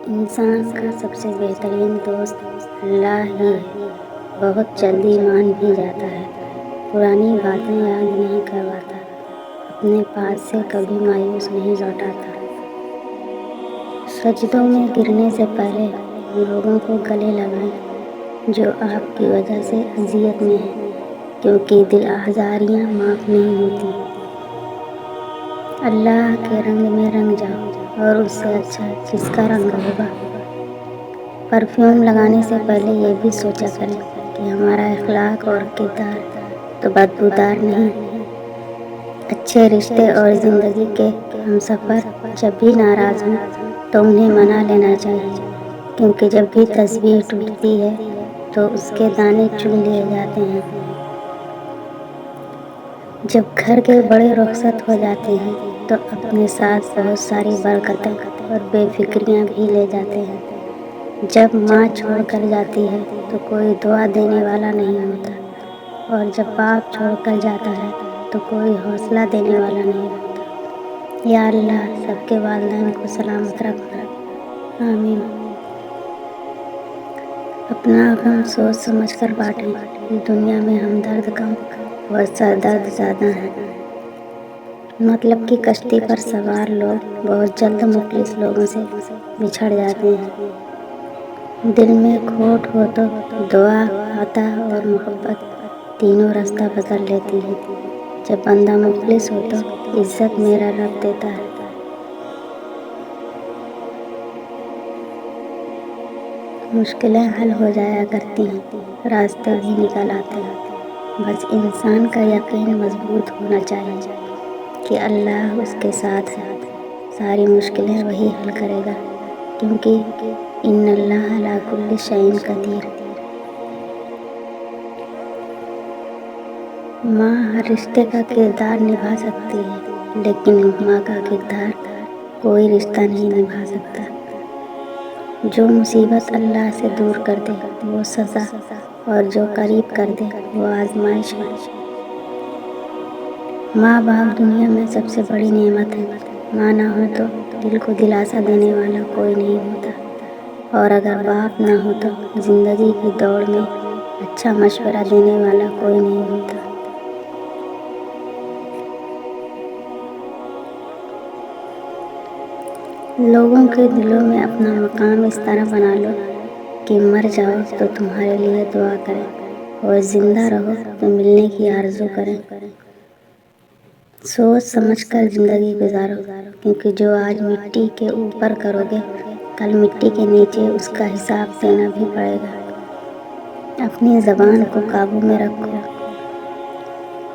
انسان کا سب سے بہترین دوست اللہ ہی ہے۔ بہت جلدی مان بھی جاتا ہے، پرانی باتیں یاد نہیں کرواتا، اپنے پاس سے کبھی مایوس نہیں لوٹاتا۔ سجدوں میں گرنے سے پہلے ان لوگوں کو گلے لگائیں جو آپ کی وجہ سے اذیت میں ہیں، کیونکہ دل آزاریاں معاف نہیں ہوتی۔ اللہ کے رنگ میں رنگ جاؤ اور اس سے اچھا جس کا رنگ ہوگا۔ پرفیوم لگانے سے پہلے یہ بھی سوچا کریں کہ ہمارا اخلاق اور کردار تو بدبودار نہیں۔ اچھے رشتے اور زندگی کے ہمسفر جب بھی ناراض ہوں تو انہیں منا لینا چاہیے، کیونکہ جب بھی تصویر ٹوٹتی ہے تو اس کے دانے چن لیے جاتے ہیں۔ جب گھر کے بڑے رخصت ہو جاتے ہیں تو اپنے ساتھ بہت ساری برکتیں اور بے فکریاں بھی لے جاتے ہیں۔ جب ماں چھوڑ کر جاتی ہے تو کوئی دعا دینے والا نہیں ہوتا، اور جب باپ چھوڑ کر جاتا ہے تو کوئی حوصلہ دینے والا نہیں ہوتا۔ یا اللہ سب کے والدین کو سلامت رکھنا، آمین۔ اپنا غم سوچ سمجھ کر بانٹیں، دنیا میں ہمدرد کم اور سردرد زیادہ ہیں۔ مطلب کی کشتی پر سوار لوگ بہت جلد مخلص لوگوں سے بچھڑ جاتے ہیں۔ دل میں کھوٹ ہو تو دعا، عطا اور محبت تینوں راستہ بدل لیتی ہیں۔ جب بندہ مخلص ہو تو عزت میرا رب دیتا ہے۔ مشکلیں حل ہو جایا کرتی ہیں، راستے بھی نکل آتے ہیں۔ بس انسان کا یقین مضبوط ہونا چاہیے کہ اللہ اس کے ساتھ ہے۔ ساری مشکلیں وہی حل کرے گا، کیونکہ ان اللہ علی کل شیء قدیر۔ ماں ہر رشتے کا کردار نبھا سکتی ہے، لیکن ماں کا کردار کوئی رشتہ نہیں نبھا سکتا۔ جو مصیبت اللہ سے دور کر دے وہ سزا، اور جو قریب کر دے وہ آزمائش ہے۔ ماں باپ دنیا میں سب سے بڑی نعمت ہے۔ ماں نہ ہو تو دل کو دلاسا دینے والا کوئی نہیں ہوتا، اور اگر باپ نہ ہو تو زندگی کی دوڑ میں اچھا مشورہ دینے والا کوئی نہیں ہوتا۔ لوگوں کے دلوں میں اپنا مقام اس طرح بنا لو کہ مر جاؤ تو تمہارے لیے دعا کریں، اور زندہ رہو تو ملنے کی آرزو کریں۔ سوچ سمجھ کر زندگی گزارو، کیونکہ جو آج مٹی کے اوپر کرو گے کل مٹی کے نیچے اس کا حساب دینا بھی پڑے گا۔ اپنی زبان کو قابو میں رکھو۔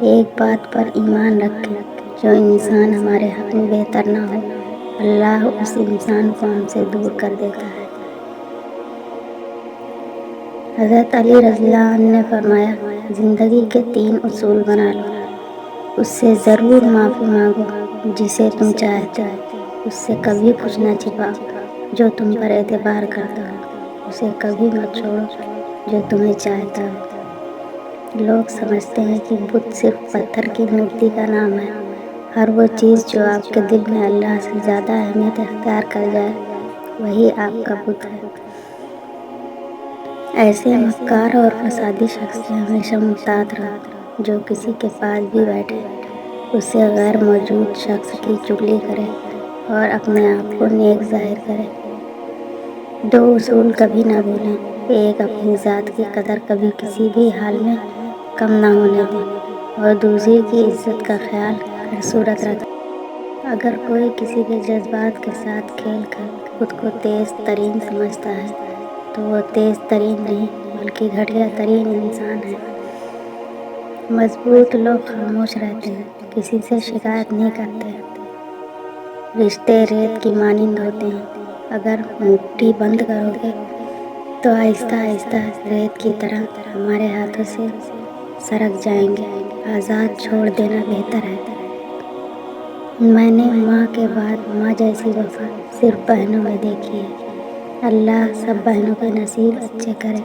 ایک بات پر ایمان رکھیں، جو انسان ہمارے حق میں بہتر نہ ہو اللہ اس انسان کو ہم سے دور کر دیتا ہے۔ حضرت علی رضی اللہ عنہ نے فرمایا، زندگی کے 3 اصول بنا لو۔ اس سے ضرور معافی مانگو جسے تم چاہتے ہو، اس سے کبھی کچھ نہ چھپاؤ جو تم پر اعتبار کرتا ہو، اسے کبھی مت چھوڑو جو تمہیں چاہتا ہو۔ لوگ سمجھتے ہیں کہ بت صرف پتھر کی مورتی کا نام ہے۔ ہر وہ چیز جو آپ کے دل میں اللہ سے زیادہ اہمیت اختیار کر جائے وہی آپ کا بت ہے۔ ایسے مکار اور فسادی شخص سے ہمیشہ محتاط رہو جو کسی کے پاس بھی بیٹھے اس سے غیر موجود شخص کی چغلی کرے اور اپنے آپ کو نیک ظاہر کرے۔ 2 اصول کبھی نہ بھولیں۔ ایک، اپنی ذات کی قدر کبھی کسی بھی حال میں کم نہ ہونے دیں، اور دوسری کی عزت کا خیال ہر صورت رکھیں۔ اگر کوئی کسی کے جذبات کے ساتھ کھیل کر خود کو تیز ترین سمجھتا ہے تو وہ تیز ترین نہیں بلکہ گھٹیا ترین انسان ہے۔ مضبوط لوگ خاموش رہتے ہیں، کسی سے شکایت نہیں کرتے۔ رشتے ریت کی مانند ہوتے ہیں، اگر مٹھی بند کرو گے تو آہستہ آہستہ ریت کی طرح ہمارے ہاتھوں سے سرک جائیں گے۔ آزاد چھوڑ دینا بہتر ہے۔ میں نے ماں کے بعد ماں جیسی وفا صرف بہنوں میں دیکھی ہے۔ اللہ سب بہنوں کے نصیب اچھے کرے۔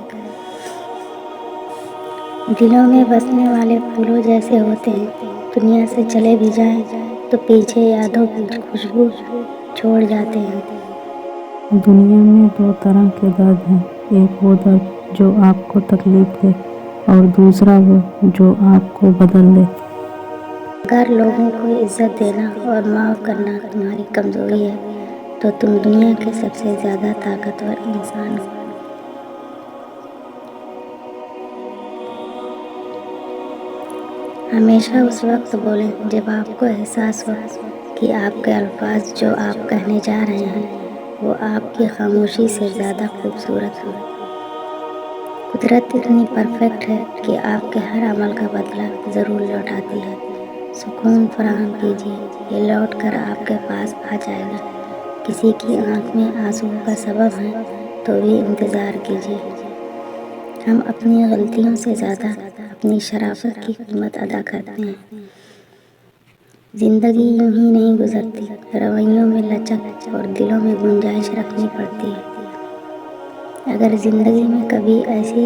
دلوں میں بسنے والے پھولوں جیسے ہوتے ہیں، دنیا سے چلے بھی جائیں تو پیچھے یادوں کی خوشبو چھوڑ جاتے ہیں۔ دنیا میں دو طرح کے درد ہیں، ایک وہ درد جو آپ کو تکلیف دے اور دوسرا وہ جو آپ کو بدل دے۔ اگر لوگوں کو عزت دینا اور معاف کرنا تمہاری کمزوری ہے تو تم دنیا کے سب سے زیادہ طاقتور انسان ہو۔ ہمیشہ اس وقت بولیں جب آپ کو احساس ہو کہ آپ کے الفاظ جو آپ کہنے جا رہے ہیں وہ آپ کی خاموشی سے زیادہ خوبصورت ہوں۔ قدرت اتنی پرفیکٹ ہے کہ آپ کے ہر عمل کا بدلہ ضرور لوٹاتی ہے۔ سکون فراہم کیجیے، یہ لوٹ کر آپ کے پاس آ جائے گا۔ کسی کی آنکھ میں آنسو کا سبب ہے تو بھی انتظار کیجیے۔ ہم اپنی غلطیوں سے زیادہ اپنی شرافت کی قیمت ادا کرتے ہیں۔ زندگی یوں ہی نہیں گزرتی، رویوں میں لچک اور دلوں میں گنجائش رکھنی پڑتی ہے۔ اگر زندگی میں کبھی ایسی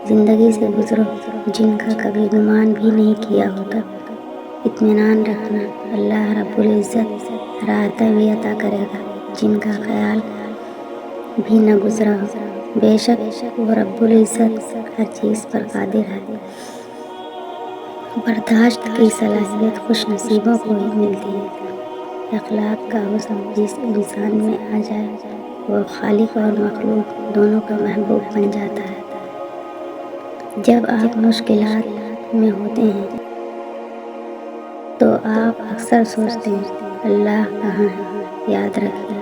زندگی سے گزرو جن کا کبھی گمان بھی نہیں کیا ہوتا، اطمینان رکھنا اللہ رب العزت راحتیں بھی عطا کرے گا جن کا خیال بھی نہ گزرا ہو۔ بے شک وہ رب العزت ہر چیز پر قادر ہے۔ برداشت کی صلاحیت خوش نصیبوں کو ہی ملتی ہے۔ اخلاق کا حسن جس انسان میں آ جائے وہ خالق اور مخلوق دونوں کا محبوب بن جاتا ہے۔ جب آپ مشکلات میں ہوتے ہیں تو آپ اکثر سوچتے ہیں اللہ کہاں ہے؟ یاد رکھیے،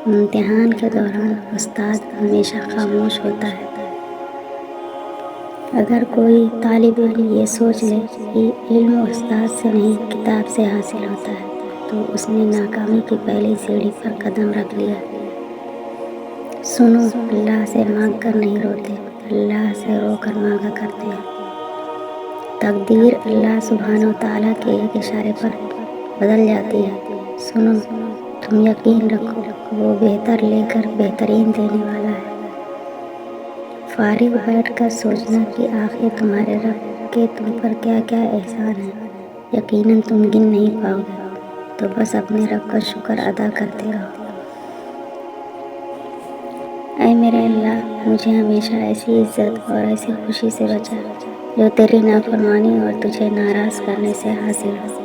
امتحان کے دوران استاد ہمیشہ خاموش ہوتا ہے۔ اگر کوئی طالب علم یہ سوچ لے کہ علم استاد سے نہیں کتاب سے حاصل ہوتا ہے تو اس نے ناکامی کی پہلی سیڑھی پر قدم رکھ لیا۔ سنو، اللہ سے مانگ کر نہیں روتے، اللہ سے رو کر مانگا کرتے ہیں۔ تقدیر اللہ سبحانہ و تعالیٰ کے ایک اشارے پر بدل جاتی ہے۔ سنو، تم یقین رکھو، وہ بہتر لے کر بہترین دینے والا ہے۔ فارغ بیٹھ کر سوچنا کہ آخر تمہارے رب کے تم پر کیا کیا احسان ہیں، یقیناً تم گن نہیں پاؤ گے۔ تو بس اپنے رب کا شکر ادا کرتے رہو۔ اے میرے اللہ، مجھے ہمیشہ ایسی عزت اور ایسی خوشی سے بچا جو تیری نافرمانی اور تجھے ناراض کرنے سے حاصل ہو۔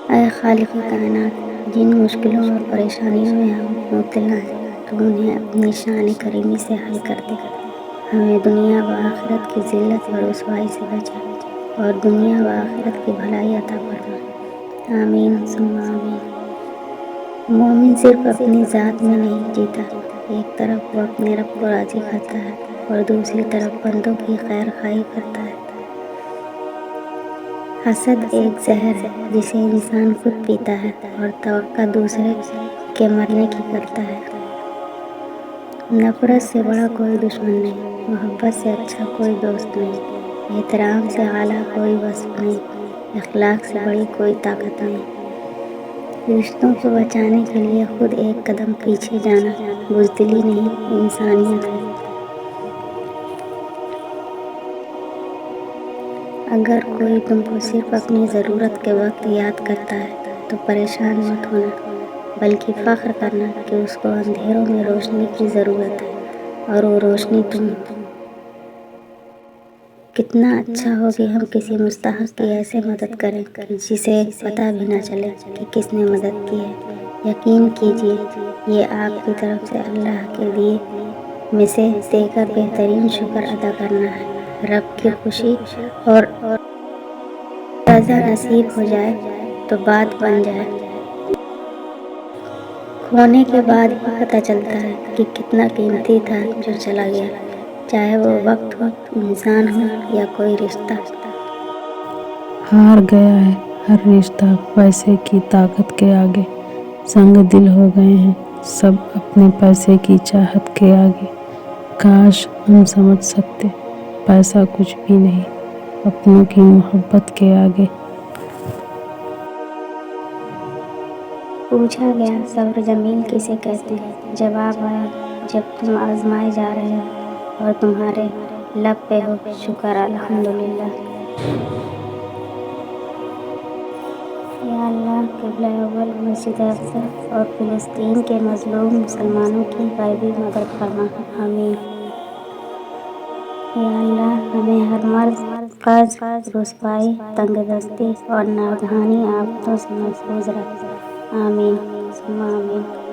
اے خالق کائنات، جن مشکلوں اور پریشانیوں میں ہم مبتلا ہیں تو انہیں اپنی شان کریمی سے حل کر دے۔ ہمیں دنیا و آخرت کی ذلت و رسوائی سے بچا اور دنیا و آخرت کی بھلائی عطا فرما۔ آمین ثم آمین۔ مومن صرف اپنی ذات میں نہیں جیتا، ایک طرف وہ اپنے رب کو راضی کرتا ہے اور دوسری طرف بندوں کی خیر خواہی کرتا ہے۔ حسد ایک زہر ہے جسے انسان خود پیتا ہے اور توقع دوسرے کے مرنے کی کرتا ہے۔ نفرت سے بڑا کوئی دشمن نہیں، محبت سے اچھا کوئی دوست نہیں، احترام سے اعلیٰ کوئی وصف نہیں، اخلاق سے بڑی کوئی طاقت نہیں۔ رشتوں کو بچانے کے لیے خود ایک قدم پیچھے جانا بزدلی نہیں، انسانیت ہے۔ اگر کوئی تم کو صرف اپنی ضرورت کے وقت یاد کرتا ہے تو پریشان مت ہونا، بلکہ فخر کرنا کہ اس کو اندھیروں میں روشنی کی ضرورت ہے اور وہ روشنی تم ہو۔ کتنا اچھا ہو کہ ہم کسی مستحق کی ایسے مدد کریں کہ جسے پتہ بھی نہ چلے کہ کس نے مدد کی ہے۔ یقین کیجیے یہ آپ کی طرف سے اللہ کے دیے میں سے دے کر بہترین شکر ادا کرنا ہے۔ رب کی خوشی اور رضا نصیب ہو جائے تو بات بن جائے۔ کھونے کے بعد ہی پتہ چلتا ہے کہ کتنا قیمتی تھا جو چلا گیا، چاہے وہ وقت ہو، انسان ہو یا کوئی رشتہ۔ ہار گیا ہے ہر رشتہ پیسے کی طاقت کے آگے، سنگ دل ہو گئے ہیں سب اپنے پیسے کی چاہت کے آگے۔ کاش ہم سمجھ سکتے پیسہ کچھ بھی نہیں اپنوں کی محبت کے آگے۔ پوچھا گیا صبر جمیل کسے کہتے ہیں؟ جواب آیا جب تم آزمائے جا رہے ہو اور تمہارے لب پہ ہو شکر الحمدللہ۔ یا اللہ، قبلہ اول مسجد اقصی اور فلسطین کے مظلوم مسلمانوں کی غیبی مدد فرما، آمین۔ یا اللہ ہمیں ہر مرض، قرض، رسوائی، تنگ دستی اور ناگہانی آفتوں سے محفوظ رکھ، آمین ثم آمین۔